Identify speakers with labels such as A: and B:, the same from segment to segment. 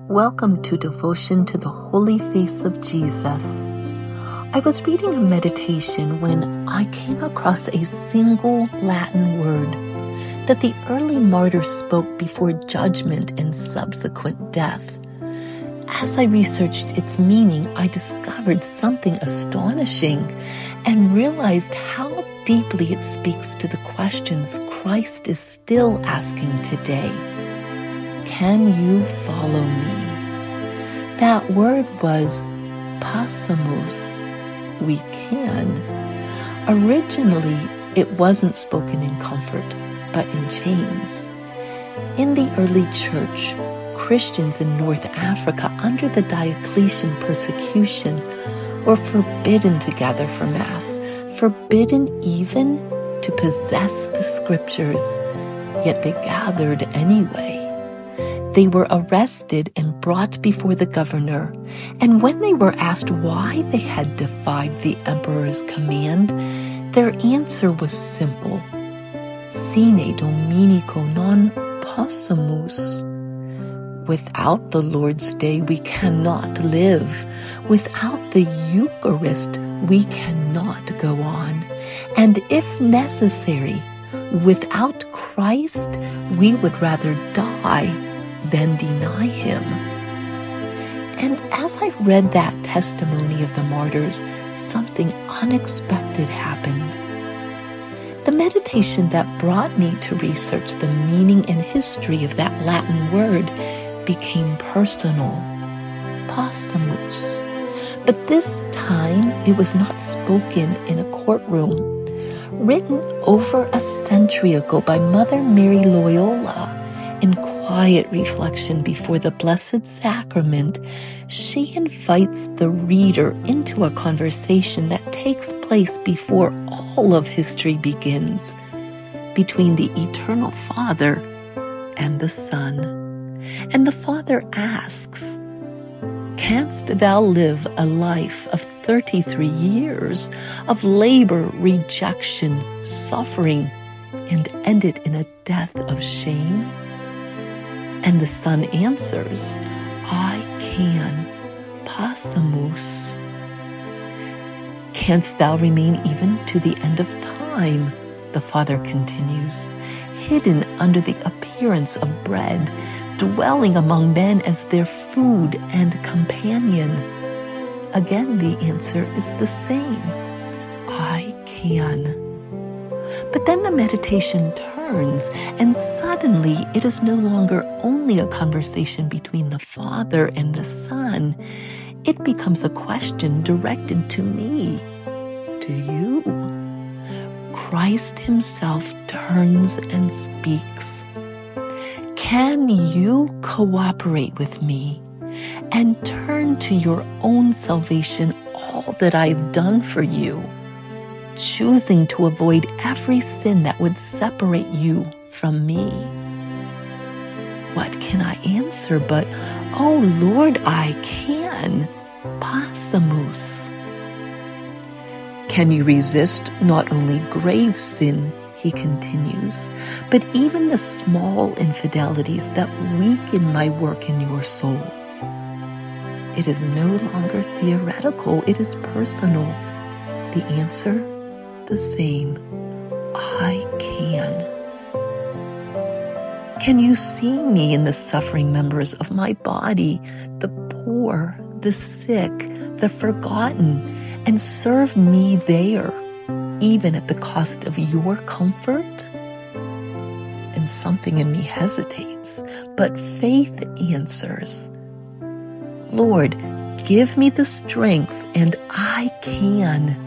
A: Welcome to Devotion to the Holy Face of Jesus. I was reading a meditation when I came across a single Latin word that the early martyrs spoke before judgment and subsequent death. As I researched its meaning, I discovered something astonishing and realized how deeply it speaks to the questions Christ is still asking today. Can you follow me? That word was Possumus. We can. Originally, it wasn't spoken in comfort, but in chains. In the early church, Christians in North Africa under the Diocletian persecution were forbidden to gather for Mass, forbidden even to possess the scriptures, yet they gathered anyway. They were arrested and brought before the governor, and when they were asked why they had defied the emperor's command, their answer was simple: Sine dominico non possumus. Without the Lord's Day, we cannot live. Without the Eucharist, we cannot go on. And if necessary, without Christ, we would rather die than deny him. And as I read that testimony of the martyrs, something unexpected happened. The meditation that brought me to research the meaning and history of that Latin word became personal, Possumus. But this time it was not spoken in a courtroom. Written over a century ago by Mother Mary Loyola, in quiet reflection before the Blessed Sacrament, she invites the reader into a conversation that takes place before all of history begins, between the Eternal Father and the Son. And the Father asks, "Canst thou live a life of 33 years of labor, rejection, suffering, and end it in a death of shame?" And the Son answers, "I can, Possumus." "Canst thou remain even to the end of time?" the Father continues, "hidden under the appearance of bread, dwelling among men as their food and companion?" Again, the answer is the same: "I can." But then the meditation turns, and suddenly it is no longer only a conversation between the Father and the Son. It becomes a question directed to me, to you. Christ himself turns and speaks. Can you cooperate with me and turn to your own salvation all that I've done for you, choosing to avoid every sin that would separate you from me? What can I answer but, "Oh Lord, I can, Possumus"? Can you resist not only grave sin, he continues, but even the small infidelities that weaken my work in your soul? It is no longer theoretical, it is personal. The answer? The same: I can. Can you see me in the suffering members of my body, the poor, the sick, the forgotten, and serve me there, even at the cost of your comfort? And something in me hesitates, but faith answers, "Lord, give me the strength, and I can."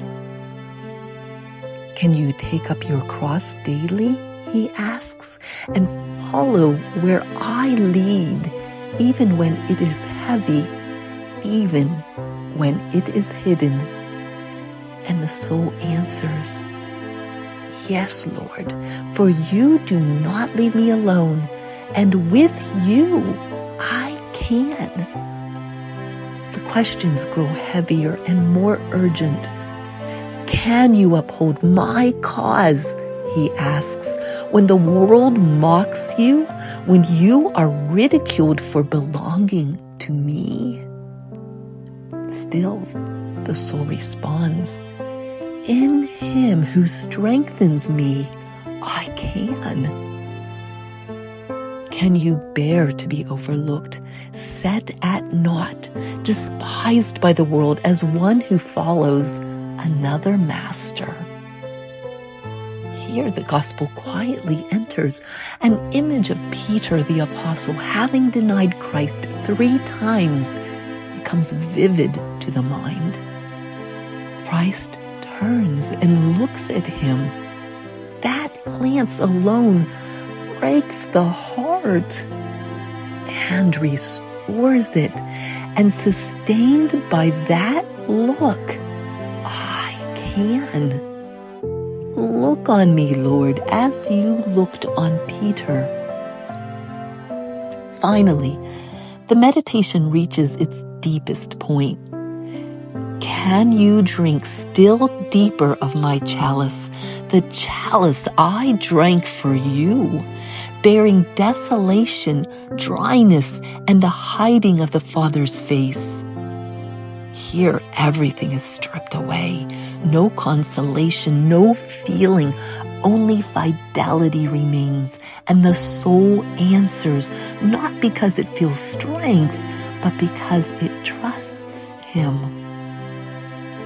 A: Can you take up your cross daily, he asks, and follow where I lead, even when it is heavy, even when it is hidden? And the soul answers, "Yes, Lord, for you do not leave me alone, and with you I can." The questions grow heavier and more urgent. Can you uphold my cause, he asks, when the world mocks you, when you are ridiculed for belonging to me? Still, the soul responds, in him who strengthens me, I can. Can you bear to be overlooked, set at naught, despised by the world as one who follows another master? Here the gospel quietly enters. An image of Peter the apostle, having denied Christ 3 times, becomes vivid to the mind. Christ turns and looks at him. That glance alone breaks the heart and restores it. And sustained by that look, I can. Look on me, Lord, as you looked on Peter. Finally, the meditation reaches its deepest point. Can you drink still deeper of my chalice, the chalice I drank for you, bearing desolation, dryness, and the hiding of the Father's face? Here, everything is stripped away. No consolation, no feeling, only fidelity remains. And the soul answers, not because it feels strength, but because it trusts him.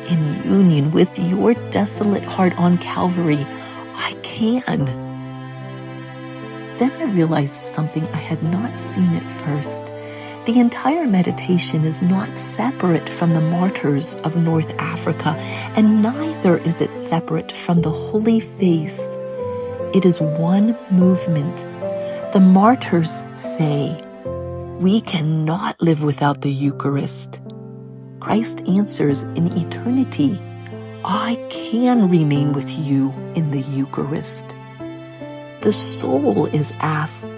A: In union with your desolate heart on Calvary, I can. Then I realized something I had not seen at first. The entire meditation is not separate from the Martyrs of North Africa, and neither is it separate from the Holy Face. It is one movement. The Martyrs say, we cannot live without the Eucharist. Christ answers in eternity, I can remain with you in the Eucharist. The soul is asked,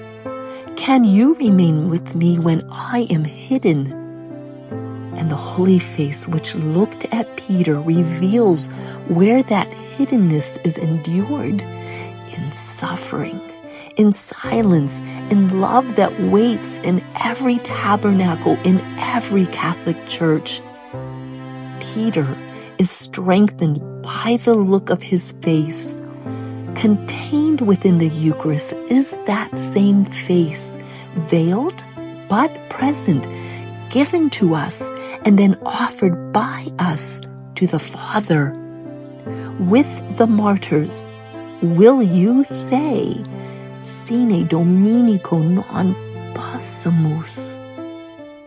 A: can you remain with me when I am hidden? And the Holy Face, which looked at Peter, reveals where that hiddenness is endured: in suffering, in silence, in love that waits in every tabernacle, in every Catholic church. Peter is strengthened by the look of his face. Contained within the Eucharist is that same face, veiled but present, given to us and then offered by us to the Father. With the Martyrs, will you say, Sine, dominico, non Possumus?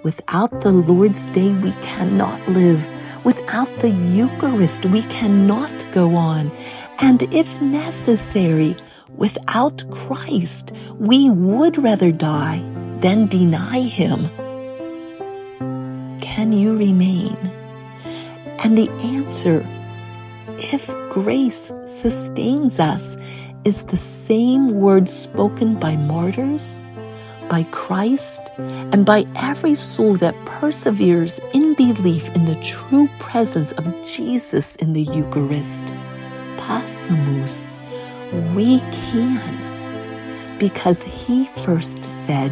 A: Without the Lord's Day, we cannot live. Without the Eucharist, we cannot go on. And if necessary, without Christ, we would rather die than deny him. Can you remain? And the answer, if grace sustains us, is the same word spoken by martyrs, by Christ, and by every soul that perseveres in belief in the true presence of Jesus in the Eucharist. Possumus, we can, because he first said,